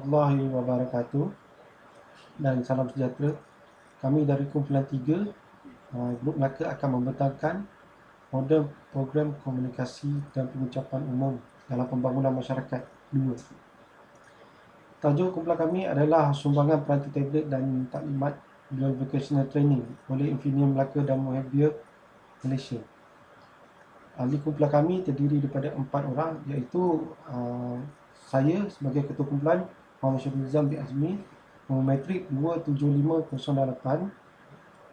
warahmatullahi wabarakatuh dan salam sejahtera. Kami dari kumpulan 3 Grup Melaka akan membentangkan model program komunikasi dan pengucapan umum dalam pembangunan masyarakat 2. Tajuk kumpulan kami adalah sumbangan peranti tablet dan taklimat Dual Vocational Training oleh Infineon Melaka dan Mohabir Malaysia. Ahli kumpulan kami terdiri daripada 4 orang, iaitu saya sebagai ketua kumpulan, Muhammad Syafie Nizam bin Azmi, nombor metrik 27508,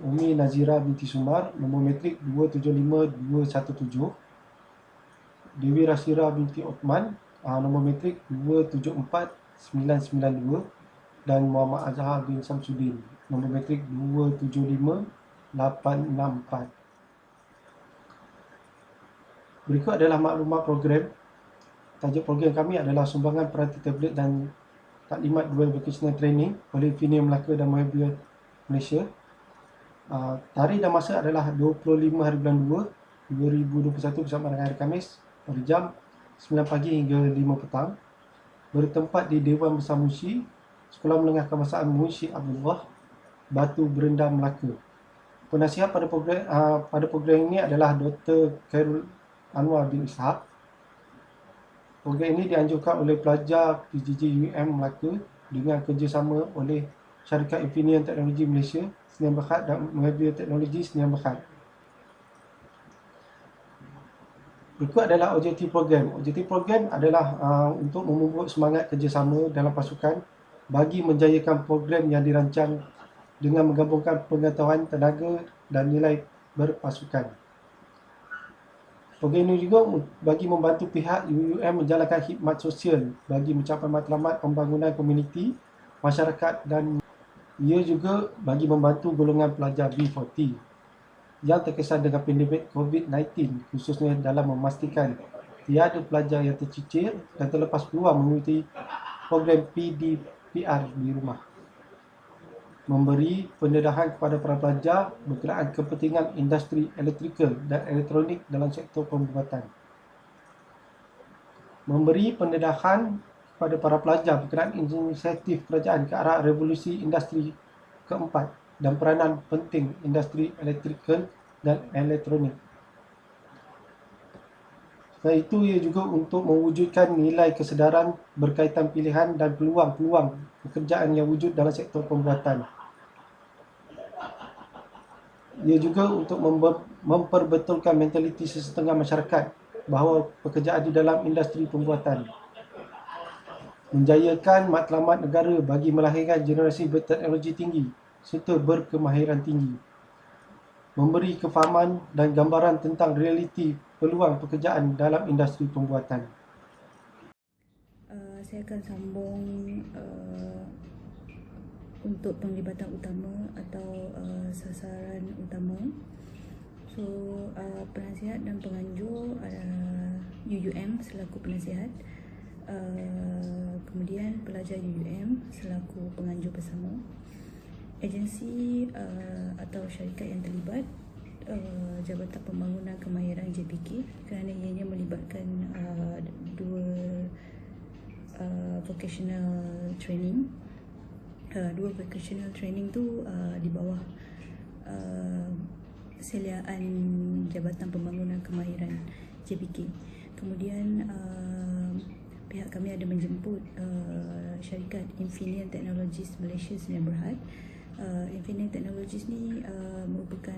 Umi Nazira binti Sumar, nombor metrik 275217, Dewi Rasira binti Othman, nombor metrik 274992, dan Muhammad Azhar bin Samsudin, nombor metrik 275864. Berikut adalah maklumat program. Tajuk program kami adalah sumbangan peranti tablet dan taklimat Dual Vocational Training oleh Infineon Melaka dan Mohabir Malaysia. Tarikh dan masa adalah 25 hari bulan 2 2021 bersama dengan hari Khamis pada jam 9 pagi hingga 5 petang. Bertempat di Dewan Besar Munshi, Sekolah Menengah Kebangsaan Munshi Abdullah, Batu Berendam, Melaka. Penasihat pada program ini adalah Dr. Khairul Anwar bin Ishaq. Program ini dianjurkan oleh pelajar PJJ UM Melaka dengan kerjasama oleh syarikat Infineon Teknologi Malaysia Sdn Bhd dan Mohabir Teknologi Sdn Bhd. Berikut adalah objektif program. Objektif program adalah untuk memupuk semangat kerjasama dalam pasukan bagi menjayakan program yang dirancang dengan menggabungkan pengetahuan, tenaga dan nilai berpasukan. Program ini juga bagi membantu pihak UUM menjalankan khidmat sosial bagi mencapai matlamat pembangunan komuniti, masyarakat, dan ia juga bagi membantu golongan pelajar B40 yang terkesan dengan pandemik COVID-19, khususnya dalam memastikan tiada pelajar yang tercicir dan terlepas peluang mengikuti program PDPR di rumah. Memberi pendedahan kepada para pelajar berkenaan kepentingan industri elektrikal dan elektronik dalam sektor pembuatan. Memberi pendedahan kepada para pelajar berkenaan inisiatif kerajaan ke arah revolusi industri keempat dan peranan penting industri elektrikal dan elektronik. Selain itu, ia juga untuk mewujudkan nilai kesedaran berkaitan pilihan dan peluang-peluang pekerjaan yang wujud dalam sektor pembuatan. Ia juga untuk memperbetulkan mentaliti sesetengah masyarakat bahawa pekerjaan di dalam industri pembuatan. Menjayakan matlamat negara bagi melahirkan generasi berteknologi tinggi serta berkemahiran tinggi. Memberi kefahaman dan gambaran tentang realiti peluang pekerjaan dalam industri pembuatan. Saya akan sambung untuk penglibatan utama atau sasaran utama. So, penasihat dan penganjur UUM selaku penasihat, kemudian pelajar UUM selaku penganjur bersama, agensi atau syarikat yang terlibat, Jabatan Pembangunan Kemahiran JPK, kerana ianya melibatkan dua vocational training. Dua vocational training tu di bawah seliaan Jabatan Pembangunan Kemahiran JPK. Kemudian pihak kami ada menjemput syarikat Infineon Technologies Malaysia Sdn Bhd. Infineon Technologies ni merupakan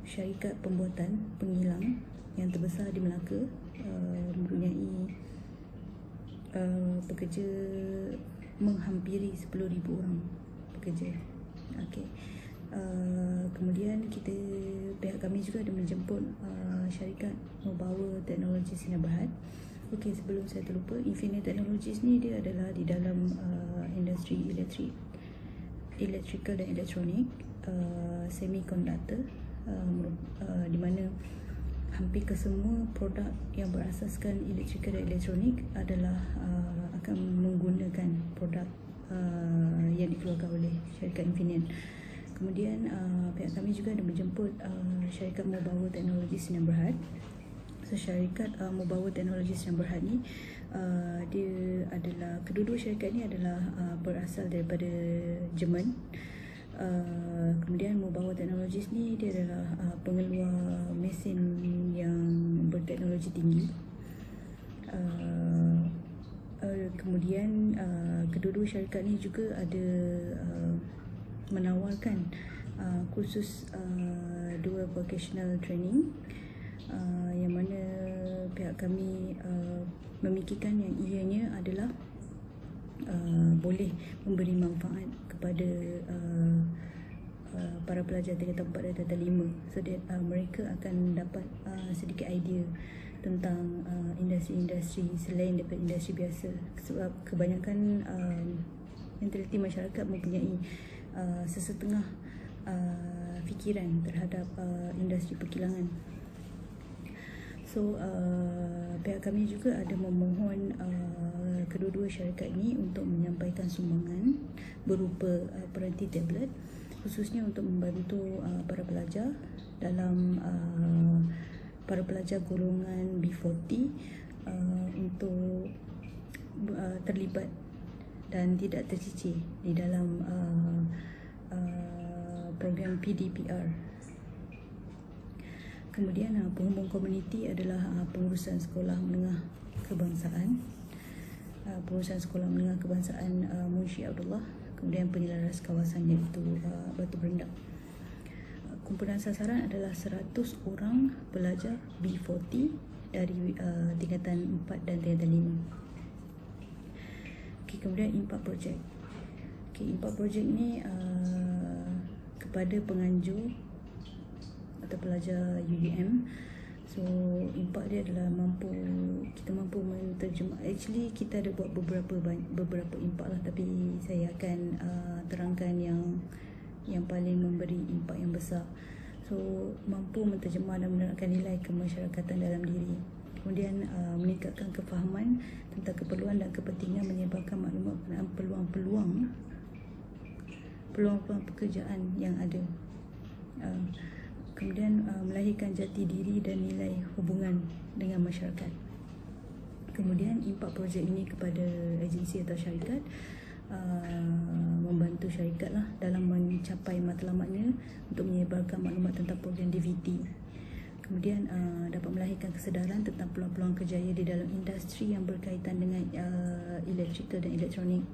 syarikat pembuatan penghilang yang terbesar di Melaka, mempunyai pekerja menghampiri 10,000 orang pekerja. Okey. Kemudian pihak kami juga ada menjemput syarikat Mobile Technology Sdn Bhd. Okey, sebelum saya terlupa, Infineon Technologies ni dia adalah di dalam industri electrical dan elektronik, semiconductor, di mana hampir kesemua produk yang berasaskan electrical dan elektronik adalah akan menggunakan produk yang dikeluarkan oleh syarikat Infineon. Kemudian pihak kami juga ada menjemput syarikat Mobile Technology Sdn Bhd. So syarikat Mobile Technology Sdn Bhd ni Dia adalah, kedua-dua syarikat ni adalah berasal daripada Jerman. Kemudian Mubawah Technologies ni dia adalah pengeluar mesin yang berteknologi tinggi. Kemudian kedua-dua syarikat ni juga ada menawarkan kursus 2 vocational training, yang mana pihak kami memikirkan yang ianya adalah boleh memberi manfaat kepada para pelajar tingkatan 4 dan tingkatan 5, so that mereka akan dapat sedikit idea tentang industri-industri selain daripada industri biasa, sebab kebanyakan mentaliti masyarakat mempunyai sesetengah fikiran terhadap industri perkilangan. So pihak kami juga ada memohon kedua-dua syarikat ini untuk menyampaikan sumbangan berupa peranti tablet, khususnya untuk membantu para pelajar dalam para pelajar golongan B40 untuk terlibat dan tidak tercicir di dalam program PDPR. Kemudian penghubung komuniti adalah pengurusan sekolah menengah kebangsaan, Munshi Abdullah, kemudian penyelaras kawasan iaitu Batu Berendak. Kumpulan sasaran adalah 100 orang pelajar B40 dari tingkatan 4 dan tingkatan 5. Kemudian impak projek. Impak projek ni kepada penganjur atau pelajar UDM. So impak dia adalah kita mampu menterjemah. Actually kita ada buat beberapa impak lah, tapi saya akan terangkan yang paling memberi impak yang besar. So mampu menterjemah dan menerapkan nilai kemasyarakatan dalam diri. Kemudian meningkatkan kefahaman tentang keperluan dan kepentingan menyebarkan maklumat mengenai peluang pekerjaan yang ada. Kemudian melahirkan jati diri dan nilai hubungan dengan masyarakat. Kemudian impak projek ini kepada agensi atau syarikat, membantu syarikat lah dalam mencapai matlamatnya untuk menyebarkan maklumat tentang program DVT. Kemudian dapat melahirkan kesedaran tentang peluang-peluang kerjaya di dalam industri yang berkaitan dengan elektrikal dan elektronik.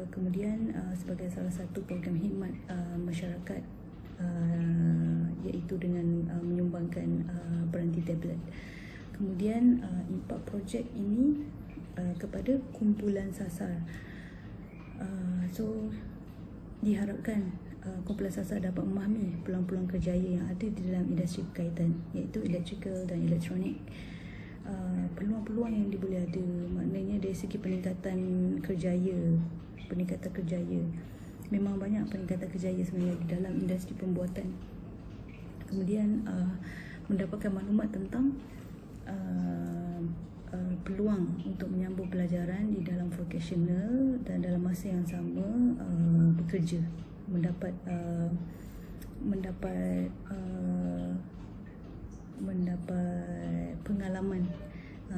Kemudian sebagai salah satu program khidmat masyarakat, iaitu dengan menyumbangkan peranti tablet. Kemudian impak projek ini kepada kumpulan sasar. So diharapkan kumpulan sasar dapat memahami peluang-peluang kerjaya yang ada di dalam industri berkaitan, iaitu elektrikal dan elektronik. Peluang-peluang yang boleh ada, maknanya dari segi peningkatan kerjaya, memang banyak peningkatan kerjaya sebenarnya di dalam industri pembuatan. Kemudian mendapatkan maklumat tentang peluang untuk menyambung pelajaran di dalam vocational dan dalam masa yang sama bekerja, mendapat pengalaman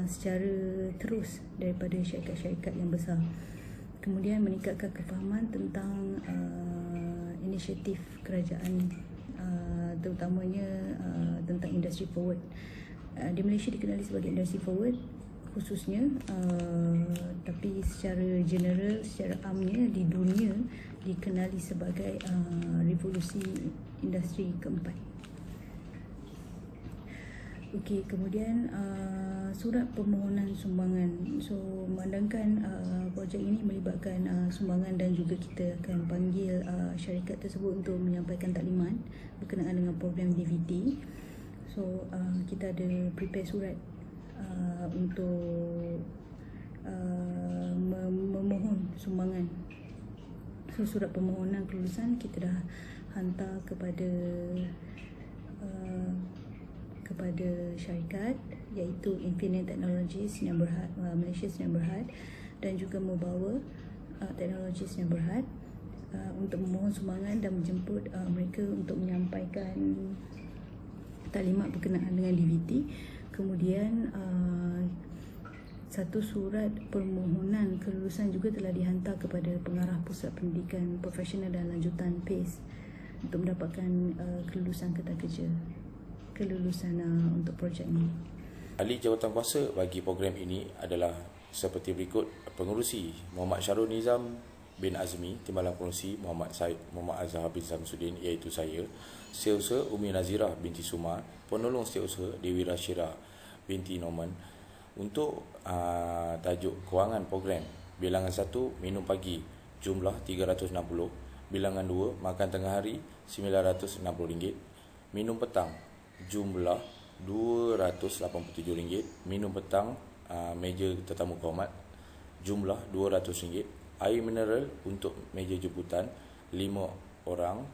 secara terus daripada syarikat-syarikat yang besar. Kemudian meningkatkan kefahaman tentang inisiatif kerajaan, terutamanya tentang industry forward. Di Malaysia dikenali sebagai industry forward khususnya, tapi secara general, secara amnya di dunia dikenali sebagai revolusi industri keempat. Okey, kemudian surat permohonan sumbangan. So memandangkan projek ini melibatkan sumbangan dan juga kita akan panggil syarikat tersebut untuk menyampaikan taklimat berkenaan dengan program DVT. So kita ada prepare surat untuk memohon sumbangan. So surat permohonan kelulusan kita dah hantar kepada syarikat, iaitu Infinite Technologies Sdn Bhd, Malaysia Sdn Bhd, dan juga Mubawah Technologies Sdn Bhd, untuk memohon sumbangan dan menjemput mereka untuk menyampaikan taklimat berkenaan dengan DVT. Kemudian satu surat permohonan kelulusan juga telah dihantar kepada pengarah Pusat Pendidikan Profesional dan Lanjutan PACE untuk mendapatkan kelulusan kelulusan untuk projek ini. Ahli jawatankuasa bagi program ini adalah seperti berikut. Pengerusi Muhammad Syarul Nizam bin Azmi, Timbalan Pengerusi Muhammad Azhar bin Samsudin, iaitu saya. Setiausaha Umi Nazirah binti Sumar, penolong setiausaha Dewi Rashida binti Norman. Untuk tajuk kewangan program, bilangan 1 minum pagi jumlah 360, bilangan 2 makan tengah hari RM960, minum petang jumlah RM287, minum petang meja tetamu kehormat jumlah RM200, air mineral untuk meja jemputan 5 orang,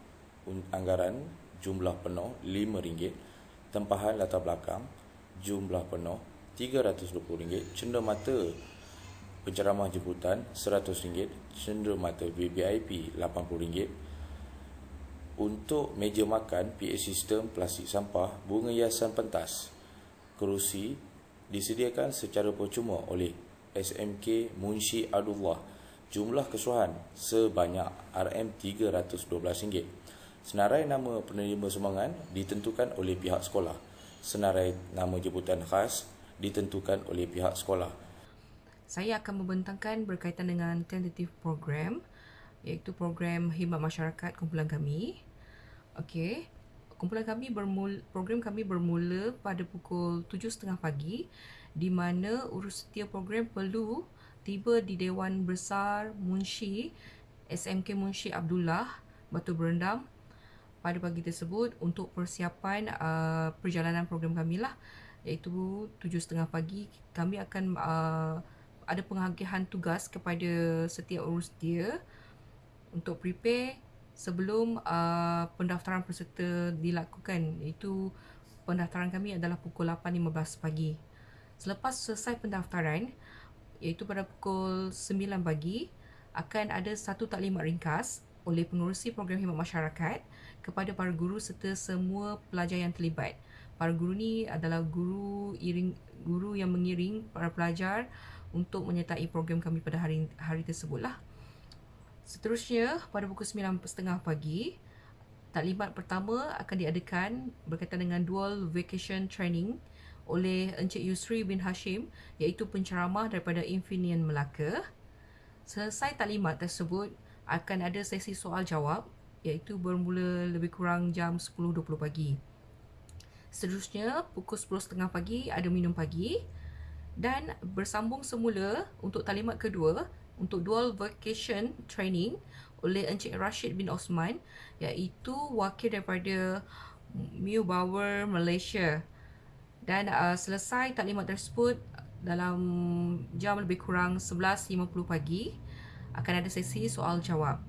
anggaran jumlah penuh RM5, tempahan latar belakang jumlah penuh RM320, cenderamata penceramah jemputan RM100, cenderamata VVIP RM80. Untuk meja makan, PA sistem, plastik sampah, bunga hiasan pentas, kerusi disediakan secara percuma oleh SMK Munshi Abdullah. Jumlah keseluruhan sebanyak RM312. Senarai nama penerima sumbangan ditentukan oleh pihak sekolah. Senarai nama jemputan khas ditentukan oleh pihak sekolah. Saya akan membentangkan berkaitan dengan tentative program, iaitu program khidmat masyarakat kumpulan kami. Okey, program kami bermula pada pukul 7.30 pagi, di mana urus setia program perlu tiba di Dewan Besar Munshi SMK Munshi Abdullah, Batu Berendam pada pagi tersebut untuk persiapan perjalanan program kami lah, iaitu 7.30 pagi. Kami akan ada pengagihan tugas kepada setiap urus setia untuk prepare sebelum pendaftaran peserta dilakukan, iaitu pendaftaran kami adalah pukul 8.15 pagi. Selepas selesai pendaftaran, iaitu pada pukul 9 pagi, akan ada satu taklimat ringkas oleh pengerusi program khidmat masyarakat kepada para guru serta semua pelajar yang terlibat. Para guru ni adalah guru yang mengiring para pelajar untuk menyertai program kami pada hari tersebut lah. Seterusnya, pada pukul 9.30 pagi, taklimat pertama akan diadakan berkaitan dengan Dual Vacation Training oleh Encik Yusri bin Hashim, iaitu penceramah daripada Infineon Melaka. Selesai taklimat tersebut, akan ada sesi soal jawab, iaitu bermula lebih kurang jam 10.20 pagi. Seterusnya, pukul 10.30 pagi ada minum pagi, dan bersambung semula untuk taklimat kedua untuk Dual Vacation Training oleh Encik Rashid bin Osman, iaitu wakil daripada Mew Bower Malaysia. Dan selesai taklimat tersebut dalam jam lebih kurang 11.50 pagi, akan ada sesi soal jawab.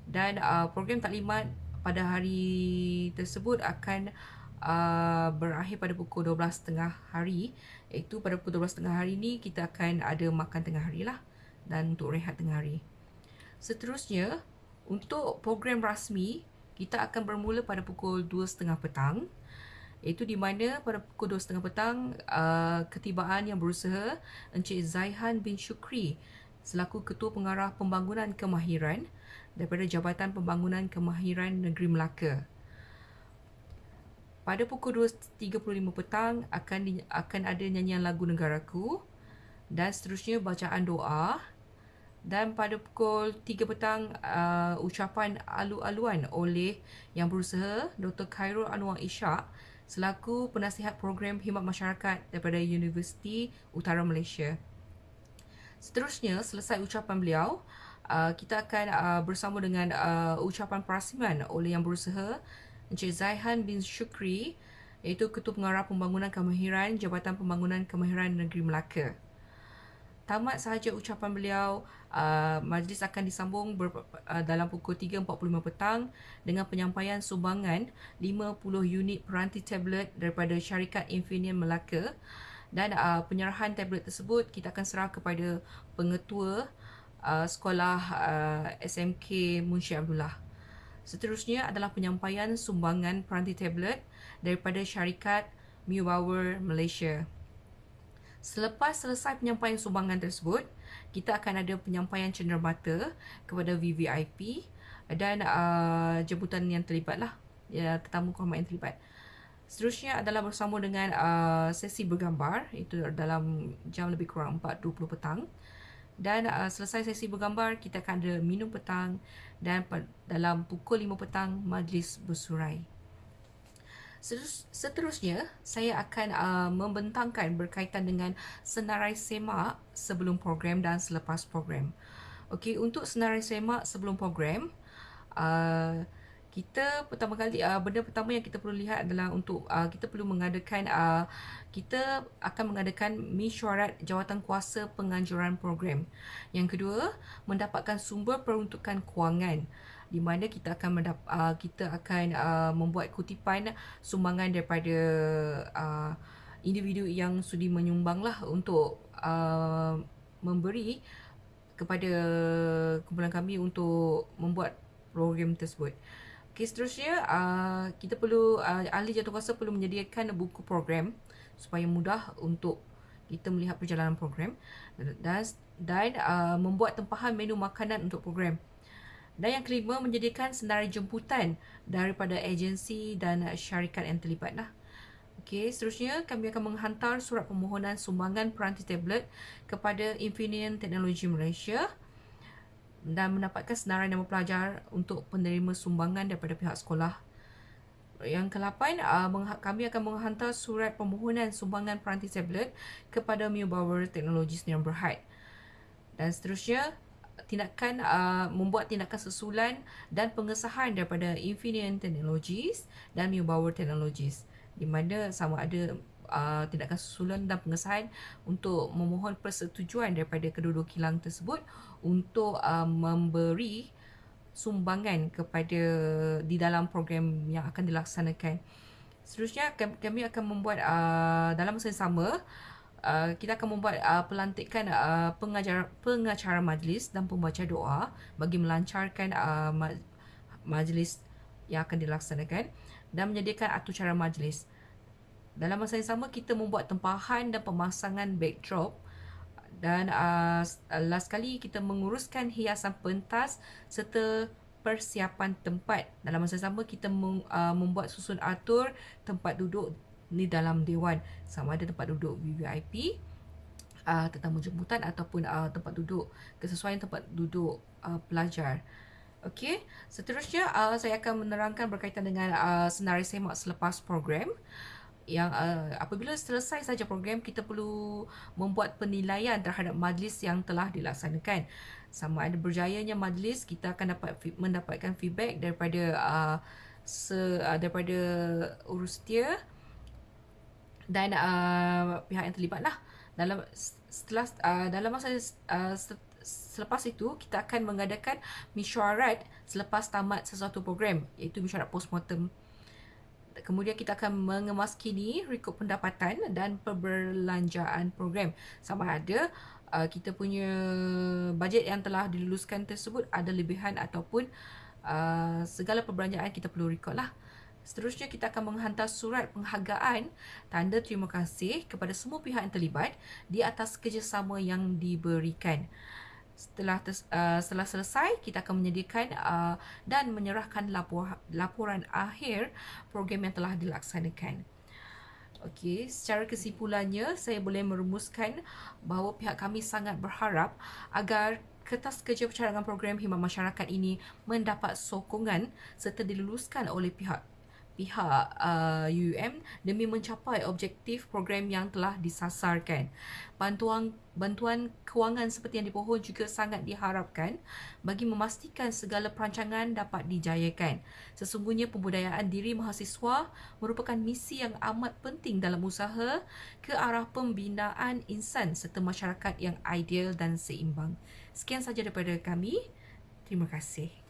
Dan program taklimat pada hari tersebut akan berakhir pada pukul 12.30 hari, iaitu pada pukul 12.30 hari ni kita akan ada makan tengah hari lah, dan untuk rehat tengah hari. Seterusnya, untuk program rasmi, kita akan bermula pada pukul 2.30 petang, iaitu di mana pada pukul 2.30 petang, ketibaan yang berusaha Encik Zaihan bin Syukri selaku Ketua Pengarah Pembangunan Kemahiran daripada Jabatan Pembangunan Kemahiran Negeri Melaka. Pada pukul 2.35 petang akan ada nyanyian lagu negaraku, dan seterusnya bacaan doa. Dan pada pukul 3 petang ucapan alu-aluan oleh Yang Berusaha Dr. Khairul Anwar Ishak selaku penasihat program khidmat masyarakat daripada Universiti Utara Malaysia. Seterusnya, selesai ucapan beliau, kita akan bersama dengan ucapan perasmian oleh Yang Berusaha Encik Zaihan bin Syukri, iaitu Ketua Pengarah Pembangunan Kemahiran Jabatan Pembangunan Kemahiran Negeri Melaka. Tamat sahaja ucapan beliau, majlis akan disambung dalam pukul 3.45 petang dengan penyampaian sumbangan 50 unit peranti tablet daripada syarikat Infineon Melaka, dan penyerahan tablet tersebut kita akan serah kepada pengetua sekolah SMK Munshi Abdullah. Seterusnya adalah penyampaian sumbangan peranti tablet daripada syarikat Mew Bower Malaysia. Selepas selesai penyampaian sumbangan tersebut, kita akan ada penyampaian cenderamata kepada VVIP dan jemputan yang terlibat lah, ya, tetamu kehormatan yang terlibat. Seterusnya adalah bersama dengan sesi bergambar, itu dalam jam lebih kurang 4.20 petang. Dan selesai sesi bergambar, kita akan ada minum petang, dan dalam pukul 5 petang majlis bersurai. Seterusnya, saya akan membentangkan berkaitan dengan senarai semak sebelum program dan selepas program. Okey, untuk senarai semak sebelum program, kita pertama kali, benda pertama yang kita perlu lihat adalah untuk kita perlu mengadakan, kita akan mengadakan mesyuarat jawatankuasa penganjuran program. Yang kedua, mendapatkan sumber peruntukan kewangan, di mana kita akan membuat kutipan sumbangan daripada individu yang sudi menyumbang lah untuk memberi kepada kumpulan kami untuk membuat program tersebut. Okey, seterusnya kita perlu, ahli jawatankuasa perlu menyediakan buku program supaya mudah untuk kita melihat perjalanan program, dan membuat tempahan menu makanan untuk program. Dan yang kelima, menyediakan senarai jemputan daripada agensi dan syarikat yang terlibat lah. Okey, seterusnya kami akan menghantar surat permohonan sumbangan peranti tablet kepada Infineon Teknologi Malaysia dan mendapatkan senarai nama pelajar untuk penerima sumbangan daripada pihak sekolah. Yang ke-8, kami akan menghantar surat permohonan sumbangan peranti tablet kepada Mewbauer Teknologi Sdn Bhd. Dan seterusnya, membuat tindakan susulan dan pengesahan daripada Infineon Technologies dan Mewbauer Technologies, di mana sama ada tindakan susulan dan pengesahan untuk memohon persetujuan daripada kedua-dua kilang tersebut untuk memberi sumbangan kepada di dalam program yang akan dilaksanakan. Seterusnya, kami akan membuat dalam masa yang sama, kita akan membuat pelantikan pengacara majlis dan pembaca doa bagi melancarkan majlis yang akan dilaksanakan dan menyediakan atur cara majlis. Dalam masa yang sama, kita membuat tempahan dan pemasangan backdrop, dan last kali kita menguruskan hiasan pentas serta persiapan tempat. Dalam masa yang sama, kita membuat susun atur tempat duduk di dalam dewan, sama ada tempat duduk VVIP, tetamu jemputan ataupun tempat duduk kesesuaian tempat duduk pelajar. Okey, seterusnya saya akan menerangkan berkaitan dengan senarai semak selepas program. Yang apabila selesai saja program, kita perlu membuat penilaian terhadap majlis yang telah dilaksanakan. Sama ada berjayanya majlis, kita akan mendapatkan feedback daripada daripada urustia dan pihak yang terlibat lah. Dalam masa selepas itu, kita akan mengadakan mesyuarat selepas tamat sesuatu program, iaitu mesyuarat postmortem. Kemudian kita akan mengemaskini rekod pendapatan dan perbelanjaan program, sama ada kita punya bajet yang telah diluluskan tersebut ada lebihan ataupun segala perbelanjaan kita perlu rekod lah. Seterusnya, kita akan menghantar surat penghargaan tanda terima kasih kepada semua pihak yang terlibat di atas kerjasama yang diberikan. Setelah selesai, kita akan menyediakan dan menyerahkan laporan akhir program yang telah dilaksanakan. Okey, secara kesimpulannya, saya boleh merumuskan bahawa pihak kami sangat berharap agar kertas kerja percadangan program khidmat masyarakat ini mendapat sokongan serta diluluskan oleh pihak UUM demi mencapai objektif program yang telah disasarkan. Bantuan kewangan seperti yang dipohon juga sangat diharapkan bagi memastikan segala perancangan dapat dijayakan. Sesungguhnya pembudayaan diri mahasiswa merupakan misi yang amat penting dalam usaha ke arah pembinaan insan serta masyarakat yang ideal dan seimbang. Sekian sahaja daripada kami. Terima kasih.